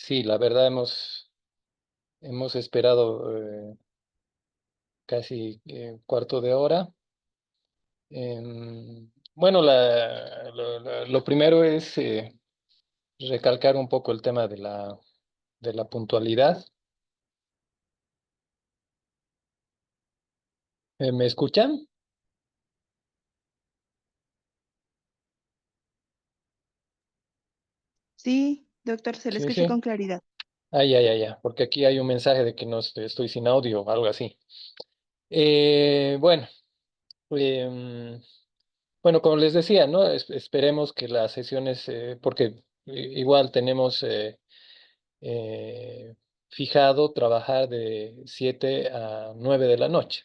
Sí, la verdad hemos esperado casi cuarto de hora. Bueno, lo primero es recalcar un poco el tema de la puntualidad. ¿Me escuchan? Sí, doctor, se le Sí, escucha sí. con claridad. Porque aquí hay un mensaje de que no estoy sin audio o algo así. Bueno, em, bueno, como les decía, ¿no? Esperemos que las sesiones, porque igual tenemos eh, fijado trabajar de 7 a 9 de la noche,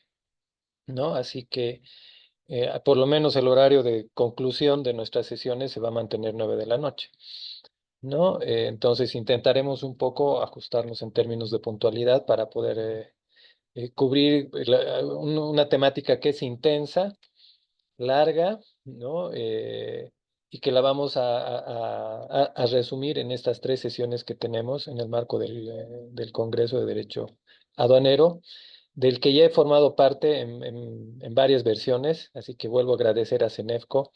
¿no? Así que por lo menos el horario de conclusión de nuestras sesiones se va a mantener 9 de la noche, ¿no? Entonces intentaremos un poco ajustarnos en términos de puntualidad para poder cubrir una temática que es intensa, larga, ¿no? Y que la vamos a resumir en estas tres sesiones que tenemos en el marco del Congreso de Derecho Aduanero, del que ya he formado parte en varias versiones, así que vuelvo a agradecer a CENEFCO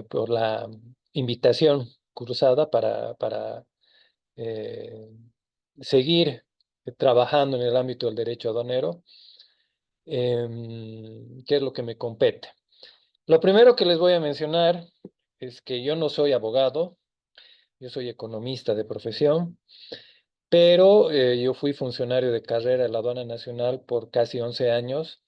por la invitación cruzada para eh, seguir trabajando en el ámbito del derecho aduanero, que es lo que me compete. Lo primero que les voy a mencionar es que yo no soy abogado, yo soy economista de profesión, pero yo fui funcionario de carrera de la Aduana Nacional por casi 11 años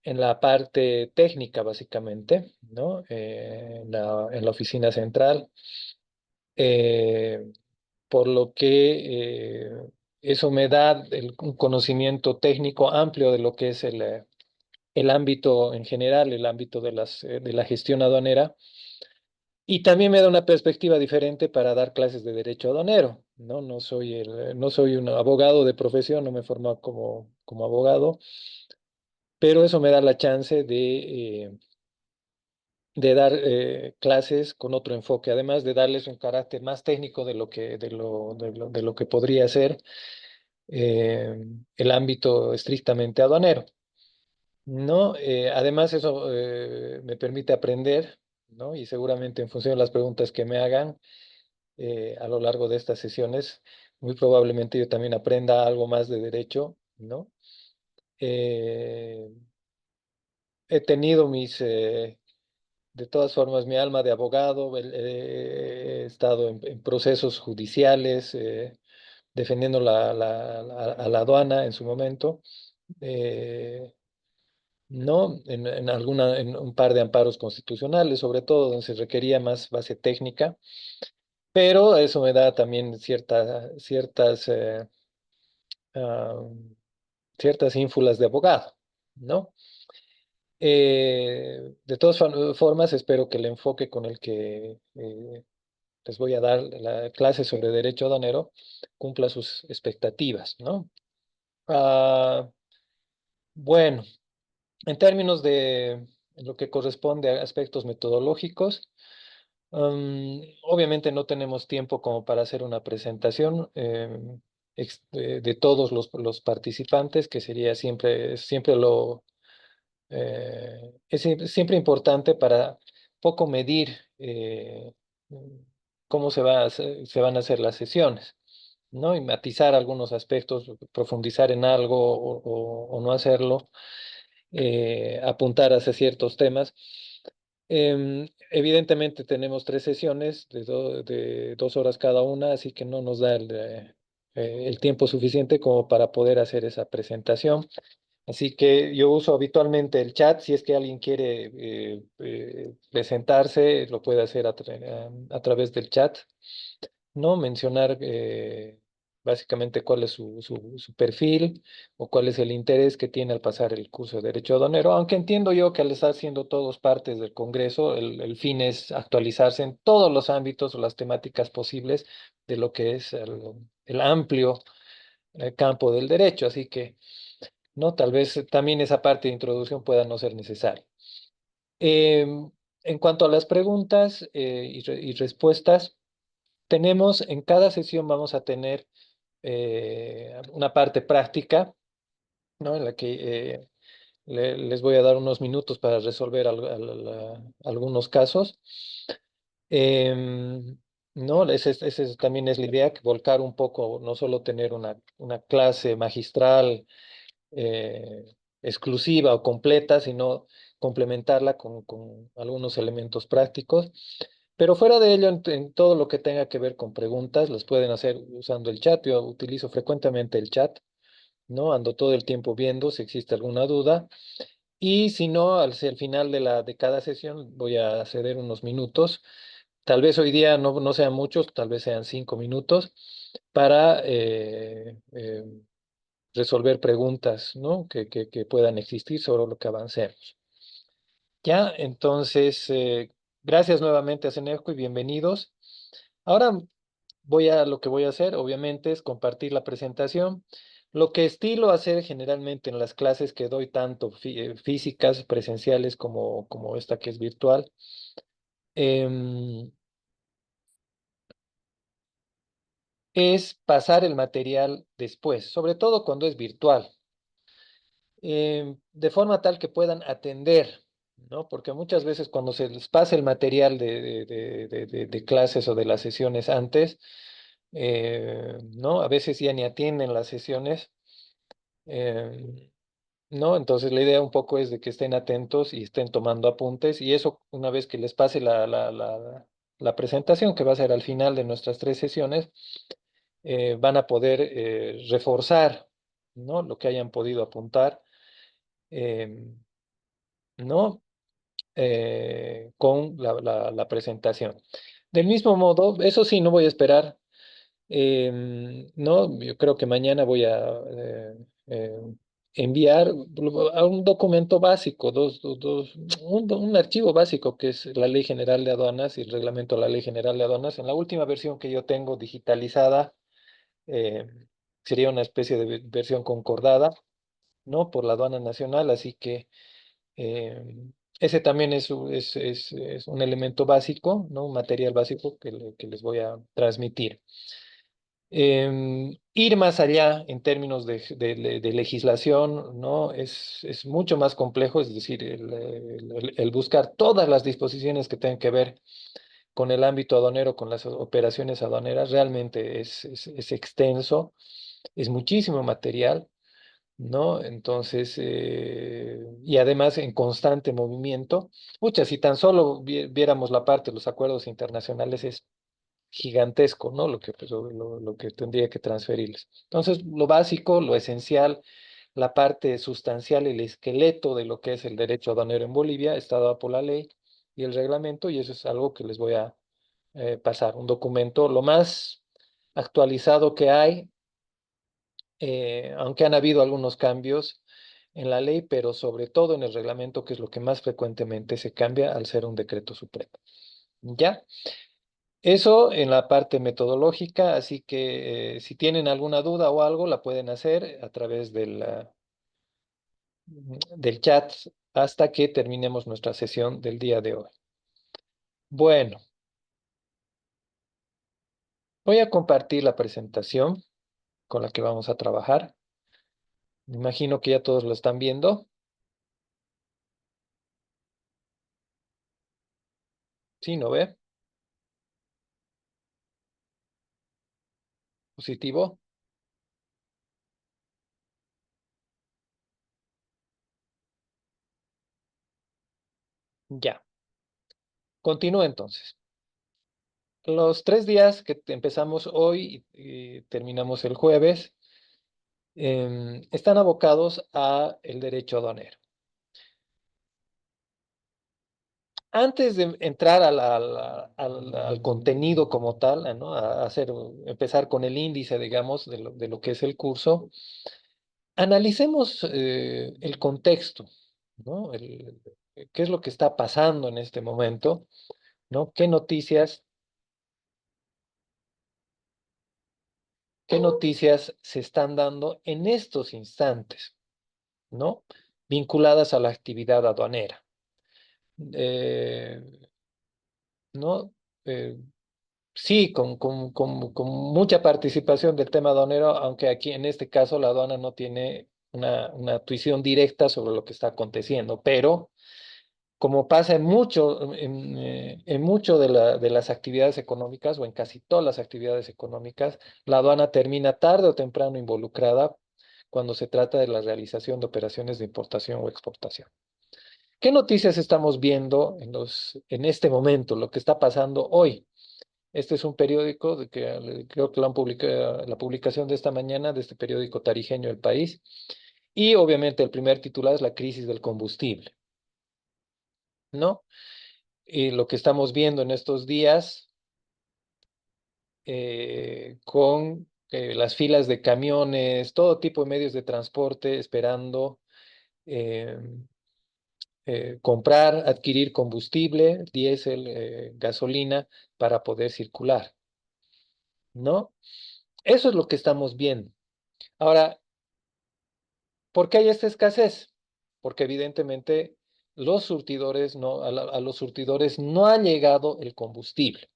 en la parte técnica, básicamente, ¿no? En la oficina central, eh, por lo que eso me da un conocimiento técnico amplio de lo que es el ámbito en general, el ámbito de la gestión aduanera. Y también me da una perspectiva diferente para dar clases de derecho aduanero, ¿no? No soy un abogado de profesión, no me he formado como abogado, pero eso me da la chance de dar clases con otro enfoque, además de darles un carácter más técnico de lo que podría ser eh, el ámbito estrictamente aduanero, ¿no? Además, eso me permite aprender, ¿no? Y seguramente en función de las preguntas que me hagan, a lo largo de estas sesiones, muy probablemente yo también aprenda algo más de derecho, ¿no? Eh, He tenido de todas formas, mi alma de abogado, he estado en procesos judiciales, defendiendo a la aduana en su momento, eh, ¿no? En un par de amparos constitucionales, sobre todo donde se requería más base técnica. Pero eso me da también ah, ciertas ínfulas de abogado, ¿no? De todas formas, espero que el enfoque con el que les voy a dar la clase sobre derecho aduanero cumpla sus expectativas, ¿no? Ah, bueno, en términos de lo que corresponde a aspectos metodológicos, obviamente no tenemos tiempo como para hacer una presentación de todos los participantes, que sería siempre siempre importante para poco medir cómo se van a hacer las sesiones, ¿no? Y matizar algunos aspectos, profundizar en algo o no hacerlo, apuntar hacia ciertos temas. Evidentemente tenemos tres sesiones de 2 horas cada una, así que no nos da el tiempo suficiente como para poder hacer esa presentación. Así que yo uso habitualmente el chat. Si es que alguien quiere presentarse, lo puede hacer a través del chat, ¿no? Mencionar básicamente cuál es su perfil o cuál es el interés que tiene al pasar el curso de Derecho Aduanero, aunque entiendo yo que al estar siendo todos partes del Congreso, el fin es actualizarse en todos los ámbitos o las temáticas posibles de lo que es el amplio campo del derecho. Así que, ¿no? Tal vez también esa parte de introducción pueda no ser necesaria. En cuanto a las preguntas y respuestas, tenemos, en cada sesión vamos a tener una parte práctica, ¿no? En la que les voy a dar unos minutos para resolver algunos casos. Em, ¿No? También es la idea, que volcar un poco, no solo tener una clase magistral exclusiva o completa, sino complementarla con algunos elementos prácticos. Pero fuera de ello, en todo lo que tenga que ver con preguntas, las pueden hacer usando el chat. Yo utilizo frecuentemente el chat, ¿no? Ando todo el tiempo viendo si existe alguna duda. Y si no, hacia el final de cada sesión voy a ceder unos minutos. Tal vez hoy día no sean muchos, tal vez sean 5 minutos para resolver preguntas, ¿no? Que puedan existir sobre lo que avancemos. Ya, entonces, gracias nuevamente a Cenerco y bienvenidos. Ahora lo que voy a hacer, obviamente, es compartir la presentación. Lo que estilo hacer generalmente en las clases que doy, tanto físicas, presenciales, como esta que es virtual, em, es pasar el material después, sobre todo cuando es virtual, de forma tal que puedan atender, ¿no? Porque muchas veces cuando se les pasa el material de clases o de las sesiones antes, ¿no? A veces ya ni atienden las sesiones, eh, ¿no? Entonces la idea un poco es de que estén atentos y estén tomando apuntes, y eso una vez que les pase la presentación, que va a ser al final de nuestras 3 sesiones, van a poder reforzar, ¿no? Lo que hayan podido apuntar, em, ¿no? Con la presentación. Del mismo modo, eso sí, no voy a esperar. No, yo creo que mañana voy a eh, enviar a un documento básico, un archivo básico que es la Ley General de Aduanas y el reglamento de la Ley General de Aduanas. En la última versión que yo tengo digitalizada, eh, sería una especie de versión concordada, ¿no? Por la Aduana Nacional, así que ese también es un elemento básico, ¿no? Un material básico que les voy a transmitir. Ir más allá en términos de legislación, ¿no? Es mucho más complejo, es decir, el buscar todas las disposiciones que tengan que ver con el ámbito aduanero, con las operaciones aduaneras, realmente es extenso, es muchísimo material, ¿no? Entonces, y además en constante movimiento. Pucha, si tan solo viéramos la parte de los acuerdos internacionales, es gigantesco, ¿no? Lo que tendría que transferirles. Entonces, lo básico, lo esencial, la parte sustancial, el esqueleto de lo que es el derecho aduanero en Bolivia, está dado por la ley y el reglamento, y eso es algo que les voy a pasar, un documento lo más actualizado que hay, aunque han habido algunos cambios en la ley, pero sobre todo en el reglamento, que es lo que más frecuentemente se cambia al ser un decreto supremo. ¿Ya? Eso en la parte metodológica, así que si tienen alguna duda o algo, la pueden hacer a través del chat hasta que terminemos nuestra sesión del día de hoy. Bueno, voy a compartir la presentación con la que vamos a trabajar. Me imagino que ya todos lo están viendo. ¿Sí, no ve? Positivo. Ya. Continúo entonces. Los 3 días que empezamos hoy y terminamos el jueves están abocados a el derecho aduanero. Antes de entrar al contenido como tal, ¿no? Empezar con el índice, digamos, de lo que es el curso, analicemos el contexto, ¿no? ¿Qué es lo que está pasando en este momento? ¿No? Qué noticias se están dando en estos instantes, ¿no? Vinculadas a la actividad aduanera. Eh, ¿No? Eh, sí, con mucha participación del tema aduanero, aunque aquí en este caso la aduana no tiene una tuición directa sobre lo que está aconteciendo, pero como pasa en mucho de las actividades económicas o en casi todas las actividades económicas, la aduana termina tarde o temprano involucrada cuando se trata de la realización de operaciones de importación o exportación. ¿Qué noticias estamos viendo en este momento, lo que está pasando hoy? Este es un periódico de que creo que lo han publicado, la publicación de esta mañana de este periódico tarijeño El País. Y obviamente el primer titular es la crisis del combustible, ¿no? Y lo que estamos viendo en estos días con las filas de camiones, todo tipo de medios de transporte esperando eh, comprar, adquirir combustible, diésel, gasolina para poder circular, ¿no? Eso es lo que estamos viendo. Ahora, ¿por qué hay esta escasez? Porque evidentemente los surtidores no, a los surtidores no ha llegado el combustible.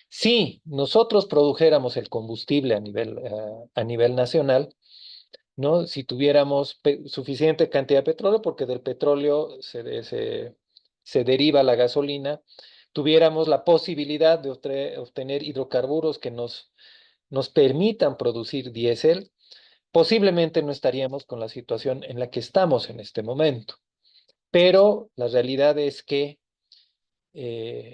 Si nosotros produjéramos el combustible a nivel nacional, ¿no? Si tuviéramos suficiente cantidad de petróleo, porque del petróleo se deriva la gasolina, tuviéramos la posibilidad de obtener hidrocarburos que nos permitan producir diésel, posiblemente no estaríamos con la situación en la que estamos en este momento. Pero la realidad es que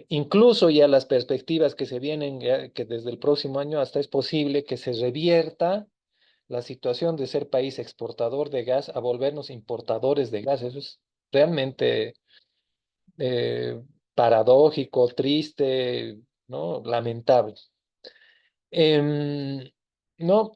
incluso ya las perspectivas que se vienen, que desde el próximo año hasta es posible que se revierta la situación de ser país exportador de gas a volvernos importadores de gas. Eso es realmente eh, paradójico, triste, ¿no? Lamentable. Em, no,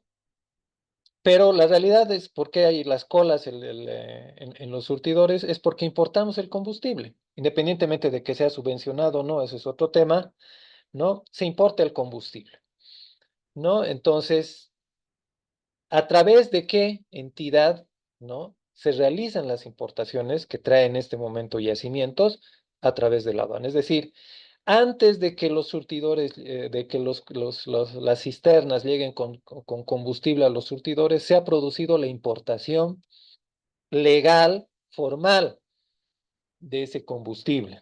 pero la realidad es por qué hay las colas en los surtidores, es porque importamos el combustible, independientemente de que sea subvencionado o no, ese es otro tema, ¿no? Se importa el combustible, ¿no? Entonces, ¿a través de qué entidad, ¿no? Se realizan las importaciones que traen en este momento yacimientos a través de la aduana? Es decir, antes de que los surtidores, de que las cisternas lleguen con combustible a los surtidores, se ha producido la importación legal, formal, de ese combustible.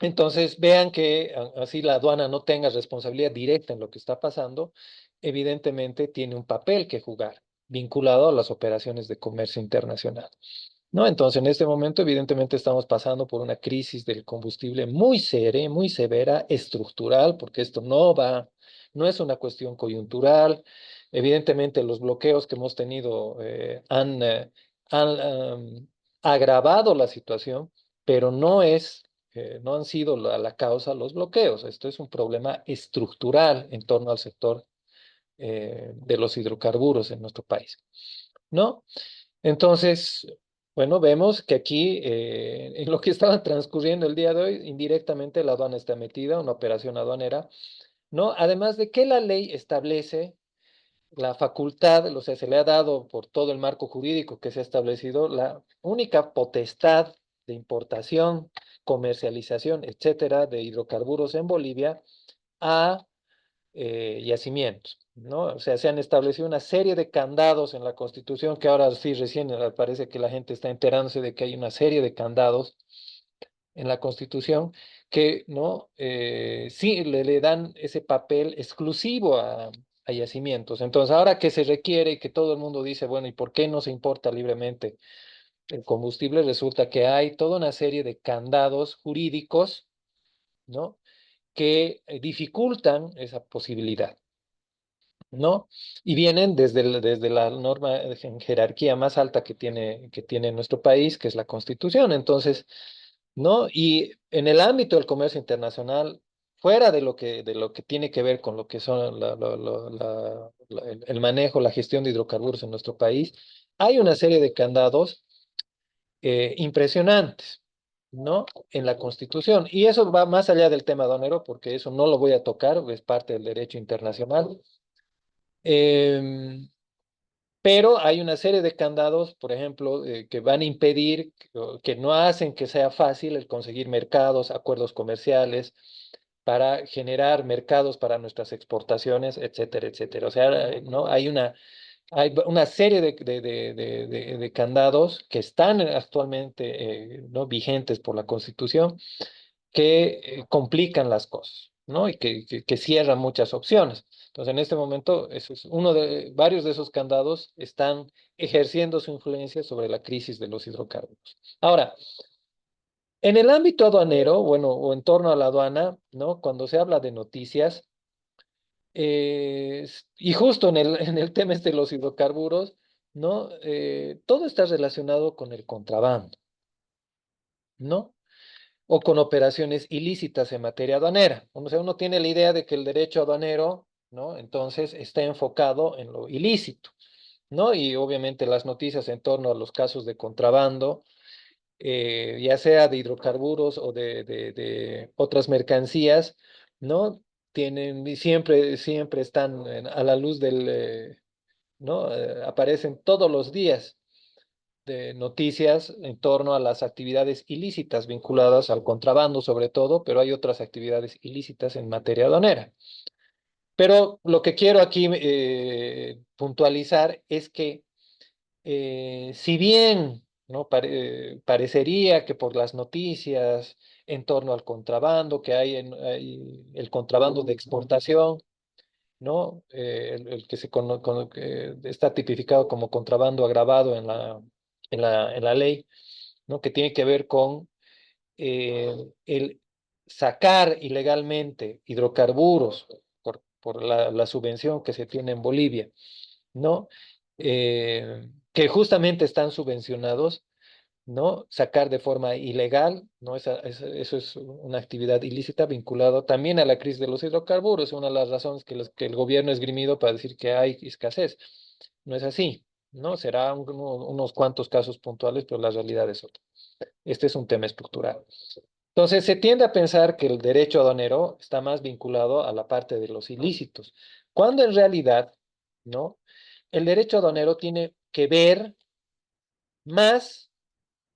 Entonces, vean que así la aduana no tenga responsabilidad directa en lo que está pasando, evidentemente tiene un papel que jugar vinculado a las operaciones de comercio internacional, ¿no? Entonces, en este momento, evidentemente, estamos pasando por una crisis del combustible muy seria, muy severa, estructural, porque esto no es una cuestión coyuntural. Evidentemente, los bloqueos que hemos tenido han agravado la situación, pero no han sido la causa los bloqueos. Esto es un problema estructural en torno al sector de los hidrocarburos en nuestro país, ¿no? Entonces, bueno, vemos que aquí, en lo que estaba transcurriendo el día de hoy, indirectamente la aduana está metida, una operación aduanera, ¿no? Además de que la ley establece la facultad, o sea, se le ha dado por todo el marco jurídico que se ha establecido, la única potestad de importación, comercialización, etcétera, de hidrocarburos en Bolivia a yacimientos, ¿no? O sea, se han establecido una serie de candados en la Constitución que ahora sí recién parece que la gente está enterándose de que hay una serie de candados en la Constitución que, ¿no? Sí le dan ese papel exclusivo a yacimientos. Entonces, ahora que se requiere y que todo el mundo dice, bueno, ¿y por qué no se importa libremente el combustible? Resulta que hay toda una serie de candados jurídicos, ¿no? Que dificultan esa posibilidad, ¿no? Y vienen desde la norma en jerarquía más alta que tiene nuestro país, que es la Constitución. Entonces, ¿no? Y en el ámbito del comercio internacional, fuera de lo que tiene que ver con lo que son el manejo, la gestión de hidrocarburos en nuestro país, hay una serie de candados impresionantes, ¿no? En la Constitución. Y eso va más allá del tema aduanero, porque eso no lo voy a tocar, es parte del derecho internacional. Em, pero hay una serie de candados, por ejemplo, que van a impedir, que no hacen que sea fácil el conseguir mercados, acuerdos comerciales, para generar mercados para nuestras exportaciones, etcétera, etcétera. O sea, ¿no? Hay una serie de candados que están actualmente ¿no? vigentes por la Constitución que complican las cosas, ¿no? Y que cierran muchas opciones. Entonces, en este momento, eso es uno de varios de esos candados están ejerciendo su influencia sobre la crisis de los hidrocarburos. Ahora, en el ámbito aduanero, bueno, o en torno a la aduana, ¿no? Cuando se habla de noticias, y justo en el tema este de los hidrocarburos, ¿no? Todo está relacionado con el contrabando, ¿no? O con operaciones ilícitas en materia aduanera. O sea, uno tiene la idea de que el derecho aduanero, ¿no? Entonces está enfocado en lo ilícito, ¿no? Y obviamente las noticias en torno a los casos de contrabando, ya sea de hidrocarburos o de otras mercancías, ¿no? Tienen, y siempre están a la luz del, ¿no? Aparecen todos los días de noticias en torno a las actividades ilícitas vinculadas al contrabando sobre todo, pero hay otras actividades ilícitas en materia aduanera. Pero lo que quiero aquí puntualizar es que si bien ¿no? Parecería que por las noticias en torno al contrabando, que hay el contrabando de exportación, ¿no? El que que está tipificado como contrabando agravado en la ley, ¿no? Que tiene que ver con el sacar ilegalmente hidrocarburos por la subvención que se tiene en Bolivia, ¿no? Que justamente están subvencionados, ¿no? Sacar de forma ilegal, ¿no? Eso es una actividad ilícita vinculada también a la crisis de los hidrocarburos, una de las razones que el gobierno ha esgrimido para decir que hay escasez. No es así, ¿no? Será unos cuantos casos puntuales, pero la realidad es otra. Este es un tema estructural. Entonces, se tiende a pensar que el derecho aduanero está más vinculado a la parte de los ilícitos, cuando en realidad, ¿no? El derecho aduanero tiene que ver más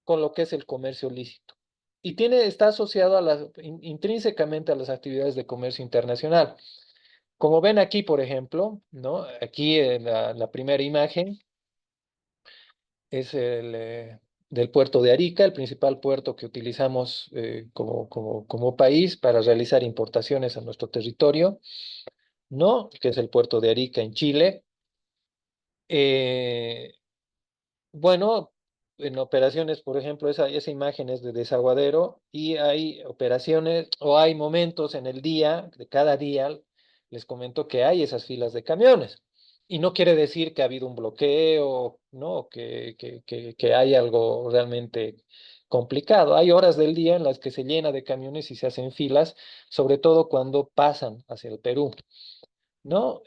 con lo que es el comercio lícito y está asociado intrínsecamente a las actividades de comercio internacional. Como ven aquí, por ejemplo, ¿no? Aquí en la primera imagen es del puerto de Arica, el principal puerto que utilizamos como país para realizar importaciones a nuestro territorio, ¿no? Que es el puerto de Arica en Chile. Eh, Bueno, en operaciones, por ejemplo, esa imagen es de desaguadero y hay operaciones o hay momentos en el día, de cada día, les comento que hay esas filas de camiones. Y no quiere decir que ha habido un bloqueo, ¿no? Que hay algo realmente complicado. Hay horas del día en las que se llena de camiones y se hacen filas, sobre todo cuando pasan hacia el Perú, ¿no?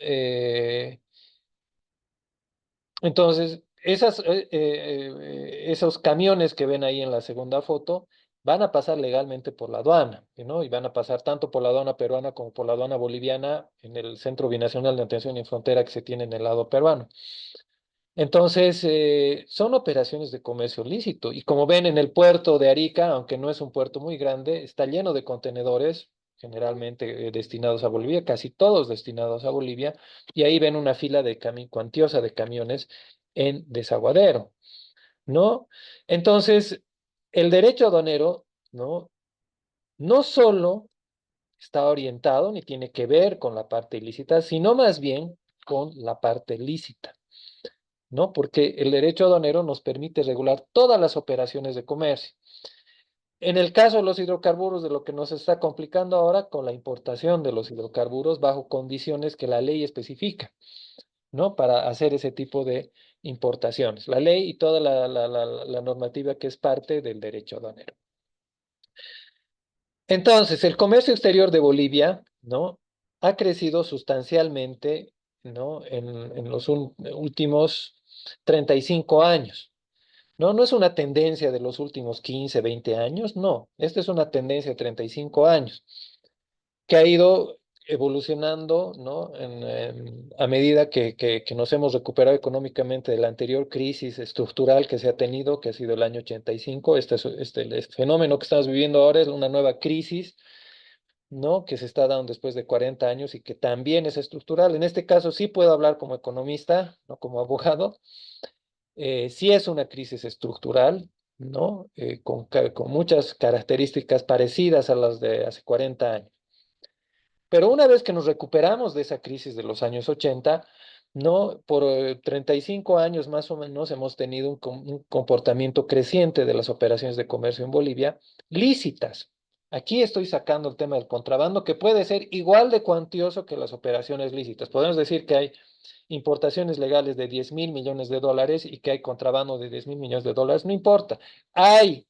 Entonces, esos camiones que ven ahí en la segunda foto van a pasar legalmente por la aduana, ¿no? Y van a pasar tanto por la aduana peruana como por la aduana boliviana en el Centro Binacional de Atención y Frontera que se tiene en el lado peruano. Entonces, son operaciones de comercio lícito. Y como ven en el puerto de Arica, aunque no es un puerto muy grande, está lleno de contenedores, generalmente destinados a Bolivia, casi todos destinados a Bolivia, y ahí ven una fila cuantiosa de camiones en desaguadero, ¿no? Entonces, el derecho aduanero, ¿no? No solo está orientado ni tiene que ver con la parte ilícita, sino más bien con la parte lícita. ¿No? Porque el derecho aduanero nos permite regular todas las operaciones de comercio. En el caso de los hidrocarburos, de lo que nos está complicando ahora con la importación de los hidrocarburos bajo condiciones que la ley especifica, ¿no? Para hacer ese tipo de importaciones. La ley y toda la normativa que es parte del derecho aduanero. Entonces, el comercio exterior de Bolivia, ¿no? Ha crecido sustancialmente, ¿no? En los últimos 35 años. No, no es una tendencia de los últimos 15, 20 años, no. Esta es una tendencia de 35 años que ha ido evolucionando, ¿no? A medida que nos hemos recuperado económicamente de la anterior crisis estructural que se ha tenido, que ha sido el año 85. El fenómeno que estamos viviendo ahora es una nueva crisis, ¿no? Que se está dando después de 40 años y que también es estructural. En este caso sí puedo hablar como economista, no como abogado. Sí es una crisis estructural, ¿no? Con muchas características parecidas a las de hace 40 años. Pero una vez que nos recuperamos de esa crisis de los años 80, ¿no? Por 35 años más o menos hemos tenido un comportamiento creciente de las operaciones de comercio en Bolivia, lícitas. Aquí estoy sacando el tema del contrabando, que puede ser igual de cuantioso que las operaciones lícitas. Podemos decir que hay importaciones legales de 10.000 millones de dólares y que hay contrabando de 10.000 millones de dólares, no importa. Hay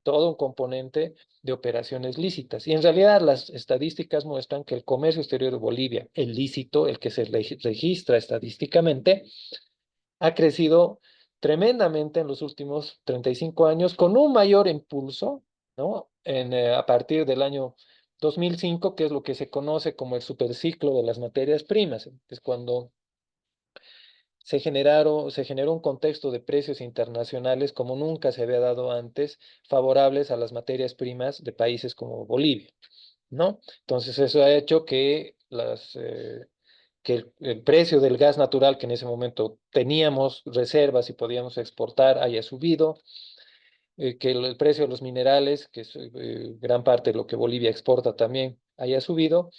todo un componente de operaciones lícitas. Y en realidad las estadísticas muestran que el comercio exterior de Bolivia, el lícito, el que se registra estadísticamente, ha crecido tremendamente en los últimos 35 años con un mayor impulso, ¿no? A partir del año 2005, que es lo que se conoce como el superciclo de las materias primas. Es cuando se generó un contexto de precios internacionales como nunca se había dado antes, favorables a las materias primas de países como Bolivia, ¿no? Entonces eso ha hecho que el precio del gas natural que en ese momento teníamos reservas y podíamos exportar haya subido, que el precio de los minerales, que es gran parte de lo que Bolivia exporta también, haya subido.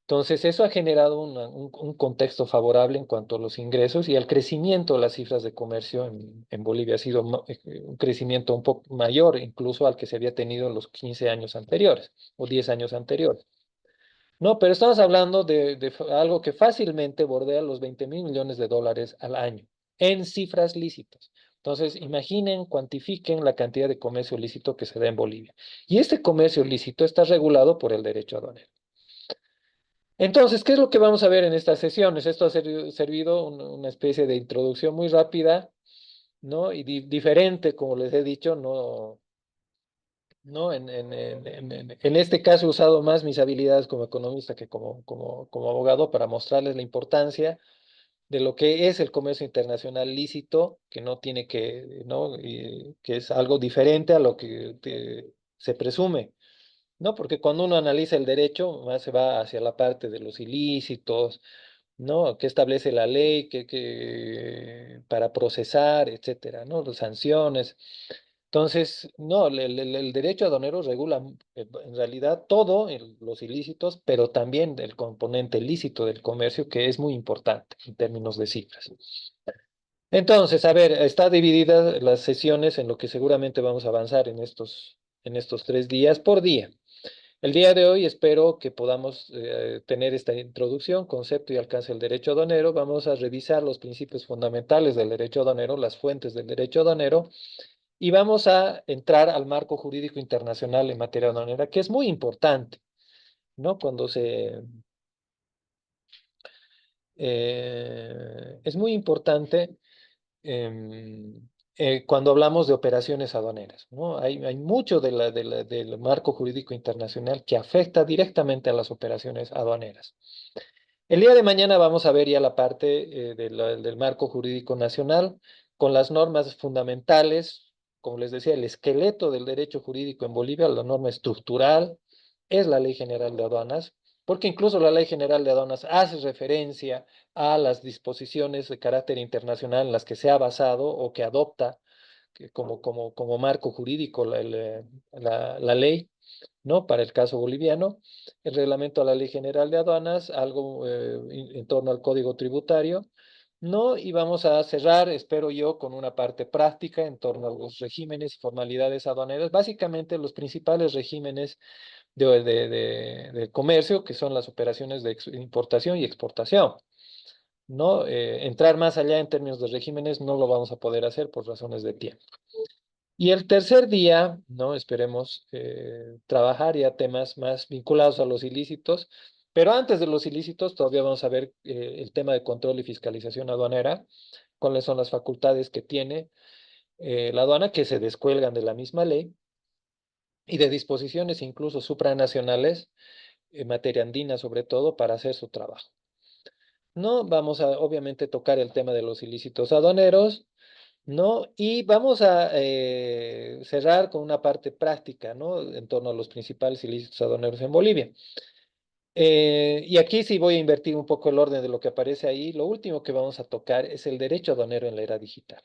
Entonces, eso ha generado un contexto favorable en cuanto a los ingresos y al crecimiento de las cifras de comercio en Bolivia. Ha sido un crecimiento un poco mayor incluso al que se había tenido en los 15 años anteriores o 10 años anteriores. No, pero estamos hablando de algo que fácilmente bordea los 20.000 millones de dólares al año en cifras lícitas. Entonces, imaginen, cuantifiquen la cantidad de comercio lícito que se da en Bolivia. Y este comercio lícito está regulado por el derecho aduanero. Entonces, ¿qué es lo que vamos a ver en estas sesiones? Esto ha servido una especie de introducción muy rápida, ¿no? Y diferente, como les he dicho, no, no en este caso he usado más mis habilidades como economista que como abogado para mostrarles la importancia de lo que es el comercio internacional lícito, que no tiene que, ¿no? Y que es algo diferente a lo que se presume. ¿No? Porque cuando uno analiza el derecho, más se va hacia la parte de los ilícitos, ¿no? ¿Qué establece la ley para procesar, etcétera, ¿no? Las sanciones. Entonces, no, el derecho aduanero regula en realidad todo, los ilícitos, pero también el componente lícito del comercio, que es muy importante en términos de cifras. Entonces, a ver, está divididas las sesiones en lo que seguramente vamos a avanzar en estos 3 días por día. El día de hoy espero que podamos tener esta introducción, concepto y alcance del derecho aduanero. Vamos a revisar los principios fundamentales del derecho aduanero, las fuentes del derecho aduanero, y vamos a entrar al marco jurídico internacional en materia aduanera, que es muy importante, ¿no? Es muy importante cuando hablamos de operaciones aduaneras, ¿no? Hay mucho del marco jurídico internacional que afecta directamente a las operaciones aduaneras. El día de mañana vamos a ver ya la parte del marco jurídico nacional con las normas fundamentales, como les decía, el esqueleto del derecho jurídico en Bolivia, la norma estructural, es la Ley General de Aduanas, porque incluso la Ley General de Aduanas hace referencia a las disposiciones de carácter internacional en las que se ha basado o que adopta como marco jurídico la ley, ¿no? Para el caso boliviano, el reglamento a la Ley General de Aduanas, algo en torno al Código Tributario, ¿no? Y vamos a cerrar, espero yo, con una parte práctica en torno a los regímenes y formalidades aduaneras, básicamente los principales regímenes de comercio, que son las operaciones de importación y exportación. ¿No? Entrar más allá en términos de regímenes no lo vamos a poder hacer por razones de tiempo. Y el tercer día, ¿no? Esperemos trabajar ya temas más vinculados a los ilícitos, pero antes de los ilícitos todavía vamos a ver el tema de control y fiscalización aduanera, cuáles son las facultades que tiene la aduana que se descuelgan de la misma ley y de disposiciones incluso supranacionales, en materia andina sobre todo, para hacer su trabajo. No vamos a obviamente tocar el tema de los ilícitos aduaneros, ¿no? Y vamos a cerrar con una parte práctica, ¿no? En torno a los principales ilícitos aduaneros en Bolivia. Y aquí sí voy a invertir un poco el orden de lo que aparece ahí. Lo último que vamos a tocar es el derecho aduanero en la era digital.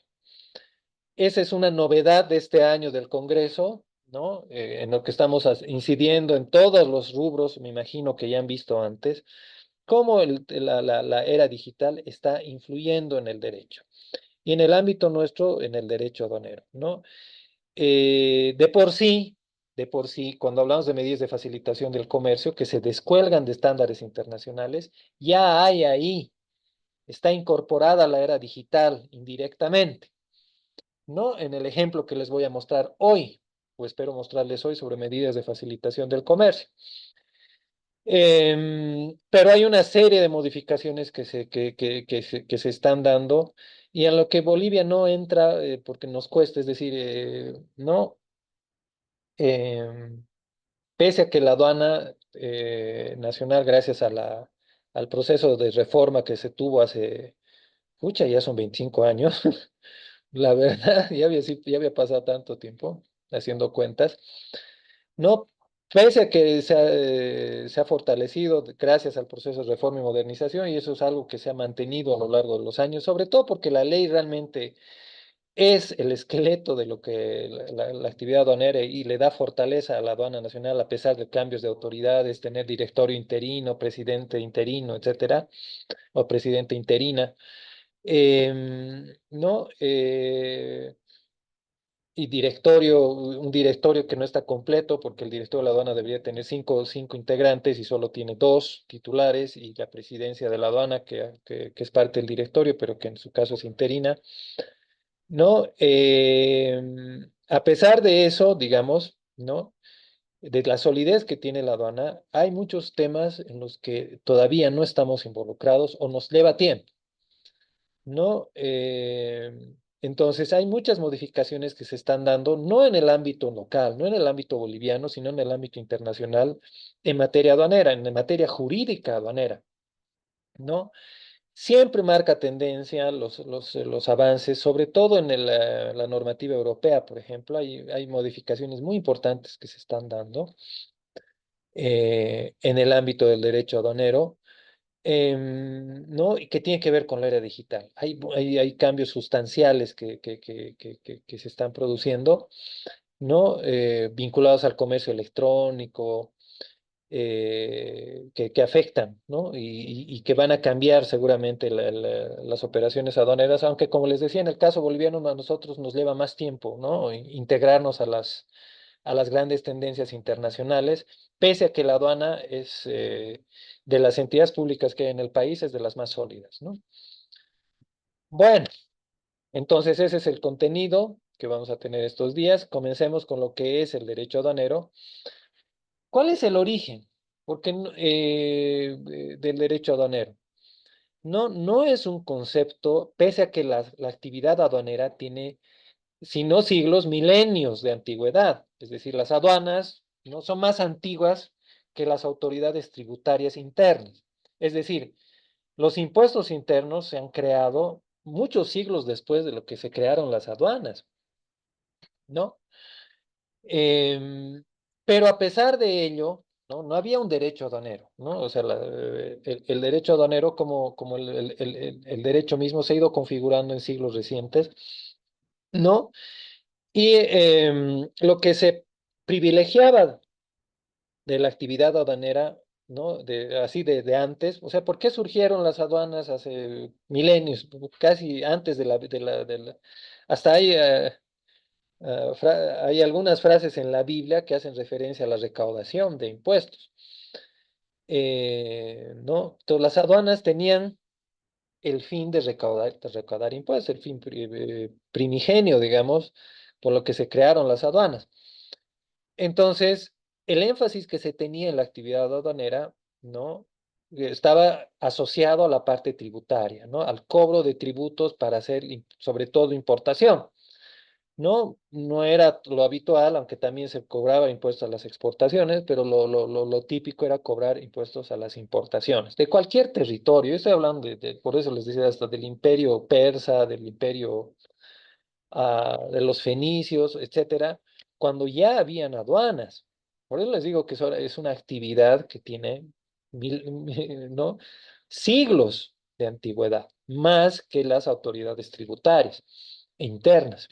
Esa es una novedad de este año del Congreso, ¿no? En lo que estamos incidiendo en todos los rubros, me imagino que ya han visto antes, cómo la era digital está influyendo en el derecho. Y en el ámbito nuestro, en el derecho aduanero, ¿no? De por sí, cuando hablamos de medidas de facilitación del comercio que se descuelgan de estándares internacionales, ya hay ahí, está incorporada la era digital indirectamente, ¿no? En el ejemplo que les voy a mostrar hoy, o espero mostrarles hoy sobre medidas de facilitación del comercio. Pero hay una serie de modificaciones que se están dando y en lo que Bolivia no entra porque nos cuesta, es decir, no, em, pese a que la aduana nacional, gracias a al proceso de reforma que se tuvo hace, pucha, ya son 25 años, la verdad, ya había pasado tanto tiempo haciendo cuentas. No, pese a que se ha fortalecido gracias al proceso de reforma y modernización, y eso es algo que se ha mantenido a lo largo de los años, sobre todo porque la ley realmente es el esqueleto de lo que la actividad aduanera y le da fortaleza a la aduana nacional a pesar de cambios de autoridades, tener directorio interino, presidente interino, etcétera, o presidente interina. ¿No? Y un directorio que no está completo, porque el directorio de la aduana debería tener cinco integrantes y solo tiene dos titulares, y la presidencia de la aduana, que es parte del directorio, pero que en su caso es interina, ¿no? A pesar de eso, digamos, ¿no? De la solidez que tiene la aduana, hay muchos temas en los que todavía no estamos involucrados o nos lleva tiempo. ¿No? Entonces, hay muchas modificaciones que se están dando, no en el ámbito local, no en el ámbito boliviano, sino en el ámbito internacional, en materia aduanera, en materia jurídica aduanera, ¿no? Siempre marca tendencia los avances, sobre todo en la normativa europea, por ejemplo, hay modificaciones muy importantes que se están dando en el ámbito del derecho aduanero. ¿No? Y que tiene que ver con la era digital. Hay cambios sustanciales que se están produciendo, ¿no? Vinculados al comercio electrónico, que afectan, ¿no? Y que van a cambiar seguramente las operaciones aduaneras, aunque como les decía, en el caso boliviano a nosotros nos lleva más tiempo, ¿no? Integrarnos a las grandes tendencias internacionales, pese a que la aduana es de las entidades públicas que hay en el país, es de las más sólidas, ¿no? Bueno, entonces ese es el contenido que vamos a tener estos días. Comencemos con lo que es el derecho aduanero. ¿Cuál es el origen? Porque del derecho aduanero. No, no es un concepto, pese a que la actividad aduanera tiene, si no siglos, milenios de antigüedad. Es decir, las aduanas no son más antiguas que las autoridades tributarias internas. Es decir, los impuestos internos se han creado muchos siglos después de lo que se crearon las aduanas, ¿no? Em, pero a pesar de ello, ¿no? No había un derecho aduanero, ¿no? O sea, el derecho aduanero, como el derecho mismo, se ha ido configurando en siglos recientes, ¿no? Y lo que se privilegiaba de la actividad aduanera, ¿no? Así de antes, o sea, ¿por qué surgieron las aduanas hace milenios, casi antes hasta ahí hay algunas frases en la Biblia que hacen referencia a la recaudación de impuestos, ¿no? Entonces, las aduanas tenían el fin de recaudar impuestos, el fin primigenio, digamos, por lo que se crearon las aduanas. Entonces, el énfasis que se tenía en la actividad aduanera, ¿no? Estaba asociado a la parte tributaria, ¿no? Al cobro de tributos para hacer, sobre todo, importación. No, no era lo habitual, aunque también se cobraba impuestos a las exportaciones, pero lo típico era cobrar impuestos a las importaciones, de cualquier territorio. Yo estoy hablando por eso les decía, hasta del imperio persa, del imperio de los fenicios, etcétera, cuando ya habían aduanas. Por eso les digo que es una actividad que tiene ¿no? siglos de antigüedad, más que las autoridades tributarias internas.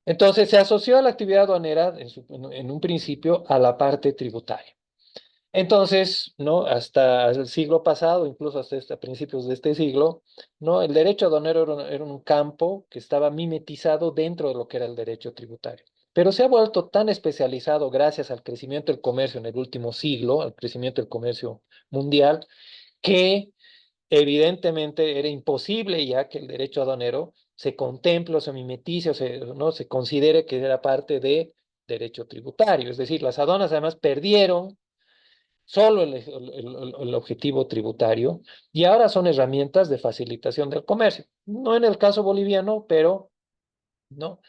Entonces se asoció a la actividad aduanera en un principio a la parte tributaria. Entonces, ¿no? Hasta el siglo pasado, incluso hasta principios de este siglo, ¿no? El derecho aduanero era un campo que estaba mimetizado dentro de lo que era el derecho tributario. Pero se ha vuelto tan especializado gracias al crecimiento del comercio en el último siglo, al crecimiento del comercio mundial, que evidentemente era imposible ya que el derecho aduanero se contemple o se mimetice ¿no? se considere que era parte de derecho tributario. Es decir, las aduanas además perdieron solo el objetivo tributario y ahora son herramientas de facilitación del comercio. No en el caso boliviano, pero ¿no?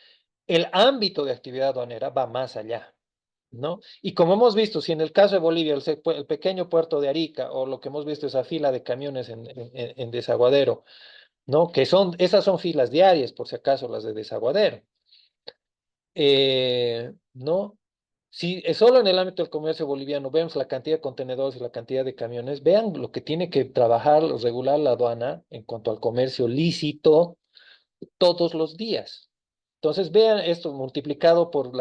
El ámbito de actividad aduanera va más allá. ¿No? Y como hemos visto, si en el caso de Bolivia, el pequeño puerto de Arica, o lo que hemos visto, esa fila de camiones en Desaguadero, ¿no? Esas son filas diarias, por si acaso, las de Desaguadero. ¿No? Si solo en el ámbito del comercio boliviano vemos la cantidad de contenedores y la cantidad de camiones, vean lo que tiene que trabajar, regular la aduana en cuanto al comercio lícito todos los días. Entonces, vean esto multiplicado por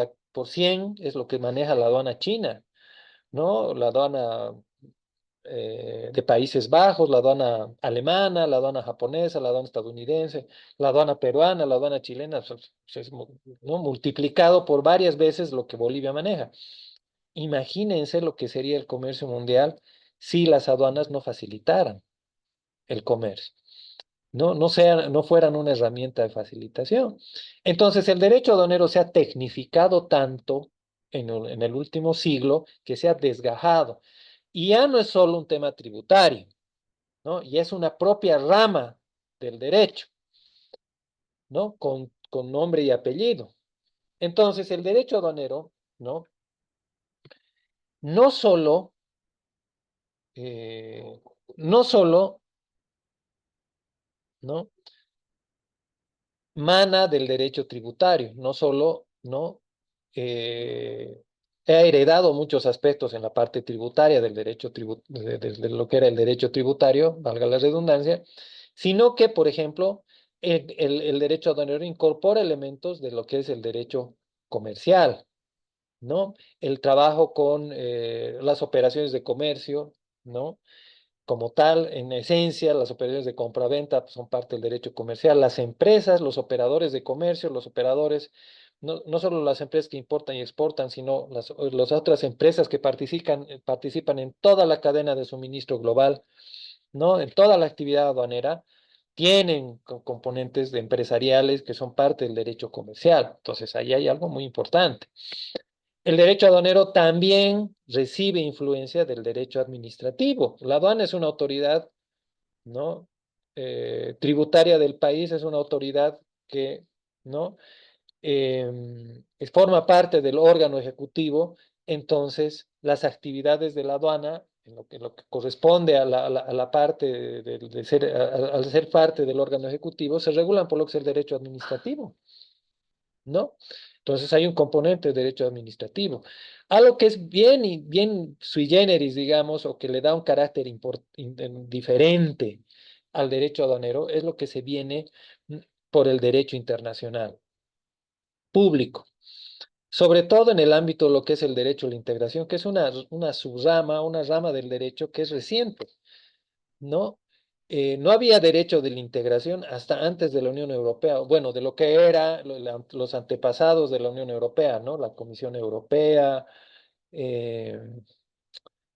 100 es lo que maneja la aduana china, ¿no? La aduana de Países Bajos, la aduana alemana, la aduana japonesa, la aduana estadounidense, la aduana peruana, la aduana chilena, ¿no? Multiplicado por varias veces lo que Bolivia maneja. Imagínense lo que sería el comercio mundial si las aduanas no facilitaran el comercio, no fueran una herramienta de facilitación. Entonces, el derecho aduanero se ha tecnificado tanto en el último siglo que se ha desgajado. Y ya no es solo un tema tributario, ¿no? Y es una propia rama del derecho, ¿no? Con nombre y apellido. Entonces, el derecho aduanero, ¿no? No solo, eh, no solo, ¿no? Mana del derecho tributario, no solo, ¿no? Eh, He heredado muchos aspectos en la parte tributaria del derecho de lo que era el derecho tributario, valga la redundancia, sino que, por ejemplo, el derecho aduanero incorpora elementos de lo que es el derecho comercial, ¿no? El trabajo con las operaciones de comercio, ¿no? Como tal, en esencia, las operaciones de compra-venta pues, son parte del derecho comercial. Las empresas, los operadores de comercio, los operadores, no solo las empresas que importan y exportan, sino las otras empresas que participan en toda la cadena de suministro global, ¿no? En toda la actividad aduanera, tienen componentes empresariales que son parte del derecho comercial. Entonces, ahí hay algo muy importante. El derecho aduanero también recibe influencia del derecho administrativo. La aduana es una autoridad, ¿no? Tributaria del país, es una autoridad que, ¿no? Forma parte del órgano ejecutivo, entonces las actividades de la aduana, en lo que corresponde a la parte de ser, al ser parte del órgano ejecutivo, se regulan por lo que es el derecho administrativo. ¿No? Entonces hay un componente de derecho administrativo. Algo que es bien sui generis, digamos, o que le da un carácter diferente al derecho aduanero, es lo que se viene por el derecho internacional público, sobre todo en el ámbito de lo que es el derecho a la integración, que es una subrama, una rama del derecho que es reciente. ¿No? No había derecho de la integración hasta antes de la Unión Europea, bueno, de lo que era los antepasados de la Unión Europea, ¿no? La Comisión Europea, eh,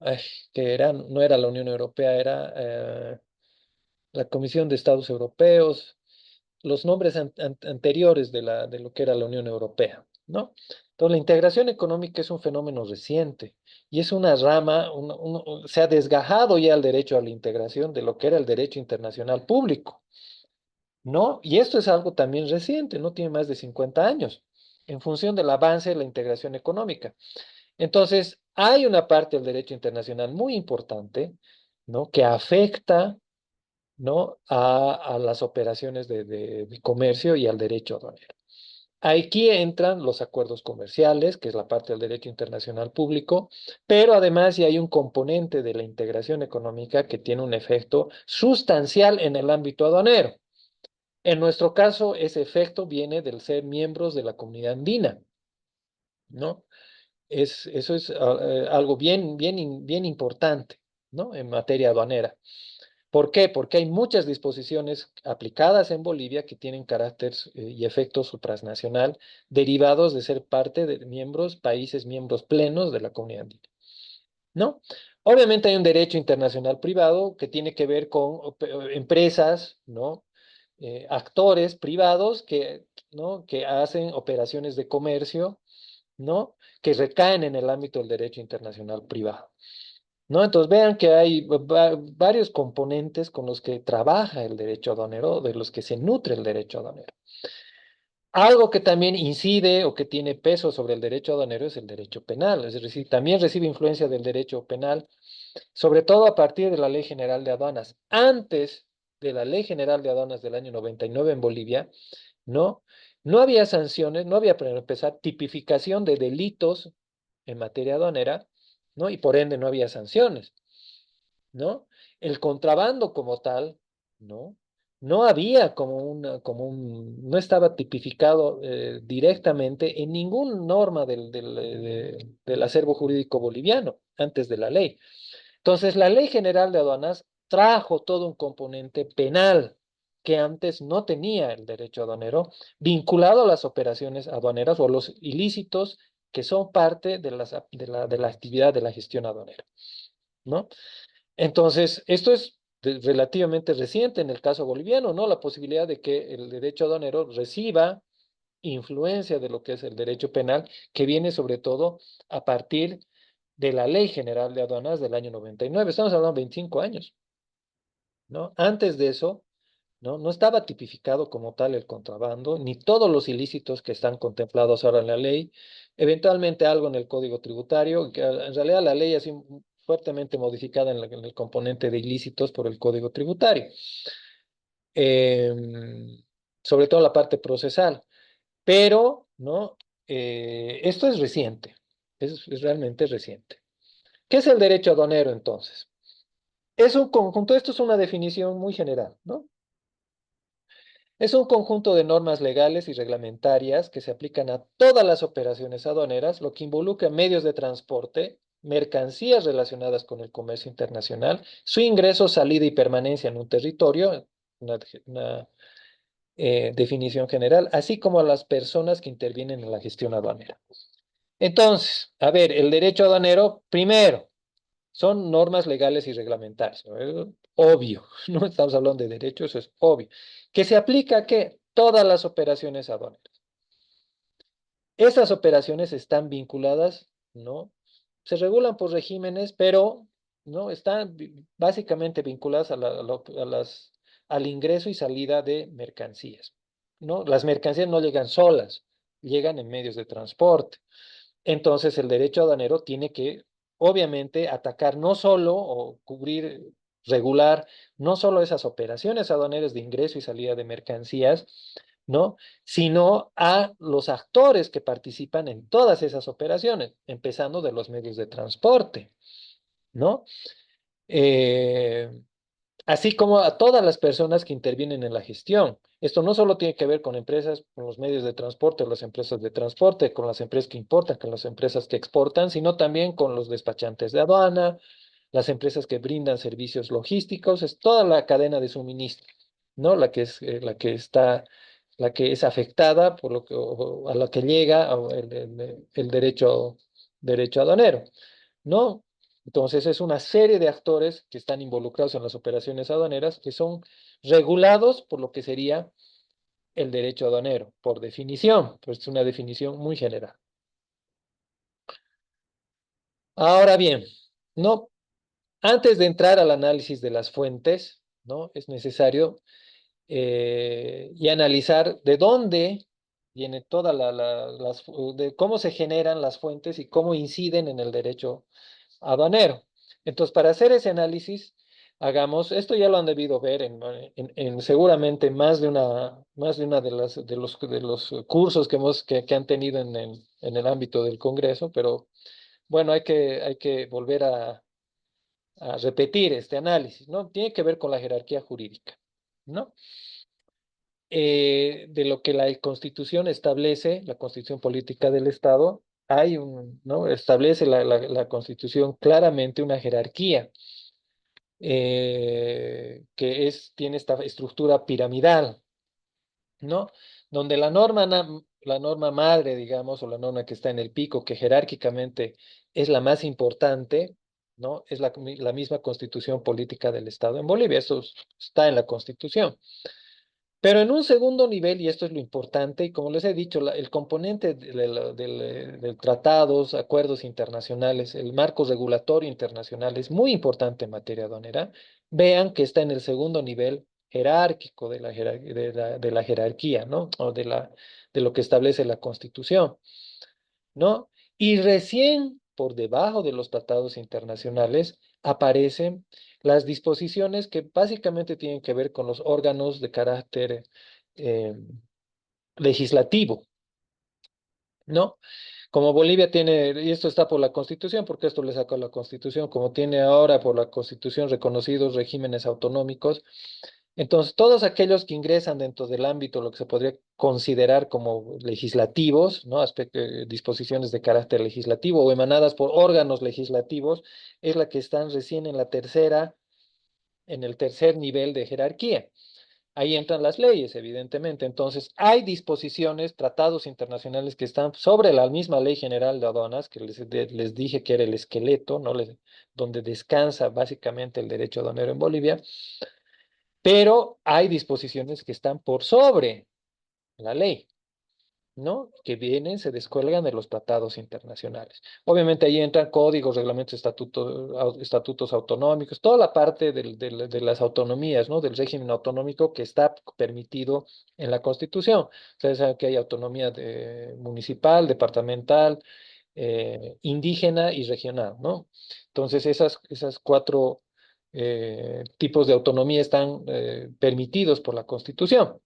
ay, que no era la Unión Europea, era la Comisión de Estados Europeos, los nombres anteriores de lo que era la Unión Europea, ¿no? Entonces, la integración económica es un fenómeno reciente y es una rama, se ha desgajado ya el derecho a la integración de lo que era el derecho internacional público, ¿no? Y esto es algo también reciente, no tiene más de 50 años, en función del avance de la integración económica. Entonces, hay una parte del derecho internacional muy importante, ¿no? Que afecta ¿no? A las operaciones de comercio y al derecho aduanero. Aquí entran los acuerdos comerciales, que es la parte del derecho internacional público, pero además ya hay un componente de la integración económica que tiene un efecto sustancial en el ámbito aduanero. En nuestro caso, ese efecto viene del ser miembros de la comunidad andina, ¿no? Eso es algo bien importante, ¿no? En materia aduanera. ¿Por qué? Porque hay muchas disposiciones aplicadas en Bolivia que tienen carácter y efecto supranacional derivados de ser parte de miembros, países miembros plenos de la comunidad andina, ¿no? Obviamente hay un derecho internacional privado que tiene que ver con empresas, ¿no? Actores privados ¿no? que hacen operaciones de comercio, ¿no? Que recaen en el ámbito del derecho internacional privado. ¿No? Entonces vean que hay varios componentes con los que trabaja el derecho aduanero, de los que se nutre el derecho aduanero. Algo que también incide o que tiene peso sobre el derecho aduanero es el derecho penal, es decir, también recibe influencia del derecho penal, sobre todo a partir de la Ley General de Aduanas. Antes de la Ley General de Aduanas del año 99 en Bolivia, ¿no? No había sanciones, no había, para empezar, tipificación de delitos en materia aduanera, ¿no? Y por ende no había sanciones. ¿No? El contrabando como tal, ¿no? No había no estaba tipificado directamente en ninguna norma del acervo jurídico boliviano antes de la ley. Entonces, la Ley General de Aduanas trajo todo un componente penal que antes no tenía el derecho aduanero, vinculado a las operaciones aduaneras o a los ilícitos que son parte de la actividad de la gestión aduanera, ¿no? Entonces, esto es relativamente reciente en el caso boliviano, ¿no? La posibilidad de que el derecho aduanero reciba influencia de lo que es el derecho penal, que viene sobre todo a partir de la Ley General de Aduanas del año 99. Estamos hablando de 25 años, ¿no? Antes de eso, ¿no? No estaba tipificado como tal el contrabando, ni todos los ilícitos que están contemplados ahora en la ley, eventualmente algo en el Código Tributario, que en realidad la ley ha sido fuertemente modificada en el componente de ilícitos por el Código Tributario, Em, sobre todo la parte procesal, pero, ¿no? Esto es reciente, es realmente reciente. ¿Qué es el derecho aduanero entonces? Es un conjunto, esto es una definición muy general, ¿no? Es un conjunto de normas legales y reglamentarias que se aplican a todas las operaciones aduaneras, lo que involucra medios de transporte, mercancías relacionadas con el comercio internacional, su ingreso, salida y permanencia en un territorio, una definición general, así como a las personas que intervienen en la gestión aduanera. Entonces, a ver, el derecho aduanero, primero, son normas legales y reglamentarias, ¿no? Obvio, no estamos hablando de derecho, eso es obvio. Que se aplica a qué? Todas las operaciones aduaneras. Estas operaciones están vinculadas, ¿no? Se regulan por regímenes, pero, ¿no? Están básicamente vinculadas al ingreso y salida de mercancías, ¿no? Las mercancías no llegan solas, llegan en medios de transporte. Entonces, el derecho aduanero tiene que, obviamente, atacar no solo o cubrir, regular, no solo esas operaciones aduaneras de ingreso y salida de mercancías, ¿no? Sino a los actores que participan en todas esas operaciones, empezando de los medios de transporte, ¿no? Eh, Así como a todas las personas que intervienen en la gestión. Esto no solo tiene que ver con empresas, con los medios de transporte, las empresas de transporte, con las empresas que importan, con las empresas que exportan, sino también con los despachantes de aduana, las empresas que brindan servicios logísticos, es toda la cadena de suministro, ¿no? La que es afectada por lo que, a la que llega el derecho aduanero, ¿no? Entonces es una serie de actores que están involucrados en las operaciones aduaneras que son regulados por lo que sería el derecho aduanero, por definición, pues es una definición muy general. Ahora bien, no, antes de entrar al análisis de las fuentes, ¿no? Es necesario y analizar de dónde viene de cómo se generan las fuentes y cómo inciden en el derecho aduanero. Entonces, para hacer ese análisis, hagamos, esto ya lo han debido ver en seguramente más de una de los cursos que han tenido en el ámbito del Congreso, pero bueno, hay que volver a repetir este análisis, ¿no? Tiene que ver con la jerarquía jurídica, ¿no? De lo que la Constitución establece, la Constitución Política del Estado, ¿no? Establece la Constitución claramente una jerarquía tiene esta estructura piramidal, ¿no? Donde la norma madre, digamos, o la norma que está en el pico, que jerárquicamente es la más importante, ¿no? Es la misma Constitución Política del Estado en Bolivia, eso está en la Constitución. Pero en un segundo nivel, y esto es lo importante, y como les he dicho, el componente del tratados, acuerdos internacionales, el marco regulatorio internacional es muy importante en materia aduanera. Vean que está en el segundo nivel jerárquico de la jerarquía, ¿no? O de lo que establece la Constitución, ¿no? Y recién por debajo de los tratados internacionales aparecen las disposiciones que básicamente tienen que ver con los órganos de carácter eh, legislativo, ¿no? Como Bolivia tiene, y esto está por la Constitución, porque esto le sacó la Constitución, como tiene ahora por la Constitución reconocidos regímenes autonómicos, entonces todos aquellos que ingresan dentro del ámbito, lo que se podría considerar como legislativos, ¿no? Disposiciones de carácter legislativo o emanadas por órganos legislativos, es la que están recién en el tercer nivel de jerarquía. Ahí entran las leyes, evidentemente. Entonces, hay disposiciones, tratados internacionales que están sobre la misma Ley General de Aduanas, que les dije que era el esqueleto, ¿no? Donde descansa básicamente el derecho aduanero en Bolivia, pero hay disposiciones que están por sobre la ley, ¿no? Que vienen, se descuelgan de los tratados internacionales. Obviamente ahí entran códigos, reglamentos, estatutos autonómicos, toda la parte de las autonomías, ¿no? Del régimen autonómico que está permitido en la Constitución. Ustedes saben que hay autonomía municipal, departamental, indígena y regional, ¿no? Entonces esas cuatro tipos de autonomía están permitidos por la Constitución.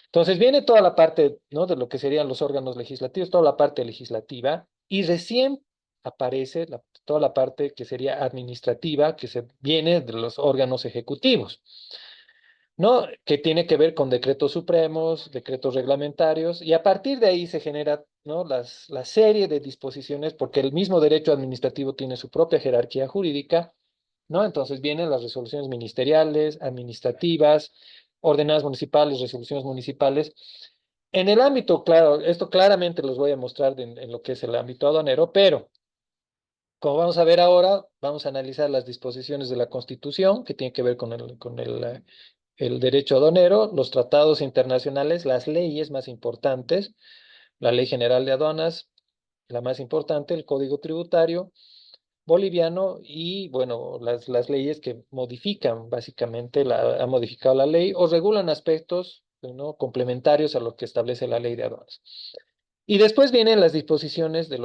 Entonces viene toda la parte, ¿no? De lo que serían los órganos legislativos, toda la parte legislativa, y recién aparece toda la parte que sería administrativa, que viene de los órganos ejecutivos, ¿no? Que tiene que ver con decretos supremos, decretos reglamentarios, y a partir de ahí se genera, ¿no? La serie de disposiciones, porque el mismo derecho administrativo tiene su propia jerarquía jurídica, ¿no? Entonces vienen las resoluciones ministeriales, administrativas, ordenadas municipales, resoluciones municipales. En el ámbito, claro, esto claramente los voy a mostrar en lo que es el ámbito aduanero, pero como vamos a ver ahora, vamos a analizar las disposiciones de la Constitución, que tiene que ver con el derecho aduanero, los tratados internacionales, las leyes más importantes, la Ley General de Aduanas, la más importante, el Código Tributario boliviano y, bueno, las leyes que modifican, básicamente, han modificado la ley o regulan aspectos, ¿no? Complementarios a lo que establece la ley de aduanas. Y después vienen las disposiciones del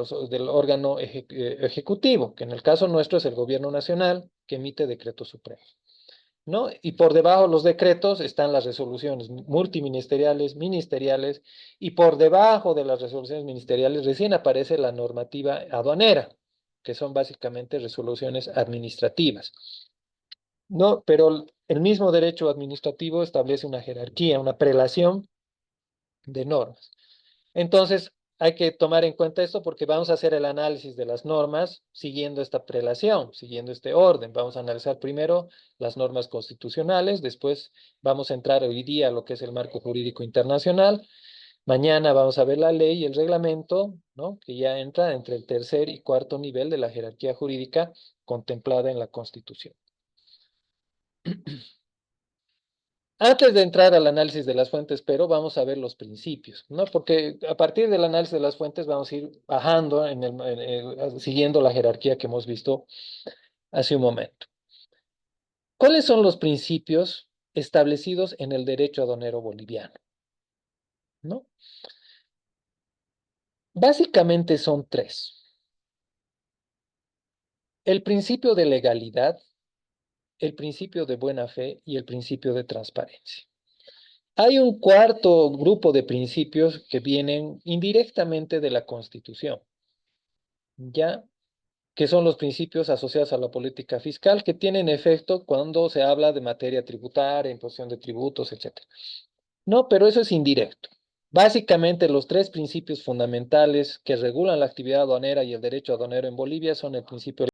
órgano ejecutivo, que en el caso nuestro es el gobierno nacional, que emite decretos supremos, ¿no? Y por debajo de los decretos están las resoluciones multiministeriales, ministeriales, y por debajo de las resoluciones ministeriales recién aparece la normativa aduanera, que son básicamente resoluciones administrativas, ¿no? Pero el mismo derecho administrativo establece una jerarquía, una prelación de normas. Entonces, hay que tomar en cuenta esto porque vamos a hacer el análisis de las normas siguiendo esta prelación, siguiendo este orden. Vamos a analizar primero las normas constitucionales, después vamos a entrar hoy día a lo que es el marco jurídico internacional. Mañana vamos a ver la ley y el reglamento, ¿no? Que ya entra entre el tercer y cuarto nivel de la jerarquía jurídica contemplada en la Constitución. Antes de entrar al análisis de las fuentes, pero vamos a ver los principios, ¿no? Porque a partir del análisis de las fuentes vamos a ir bajando siguiendo la jerarquía que hemos visto hace un momento. ¿Cuáles son los principios establecidos en el derecho aduanero boliviano? ¿No? Básicamente son tres. El principio de legalidad, el principio de buena fe y el principio de transparencia. Hay un cuarto grupo de principios que vienen indirectamente de la Constitución, ¿ya? Que son los principios asociados a la política fiscal que tienen efecto cuando se habla de materia tributaria, imposición de tributos, etcétera. No, pero eso es indirecto. Básicamente, los tres principios fundamentales que regulan la actividad aduanera y el derecho aduanero en Bolivia son el principio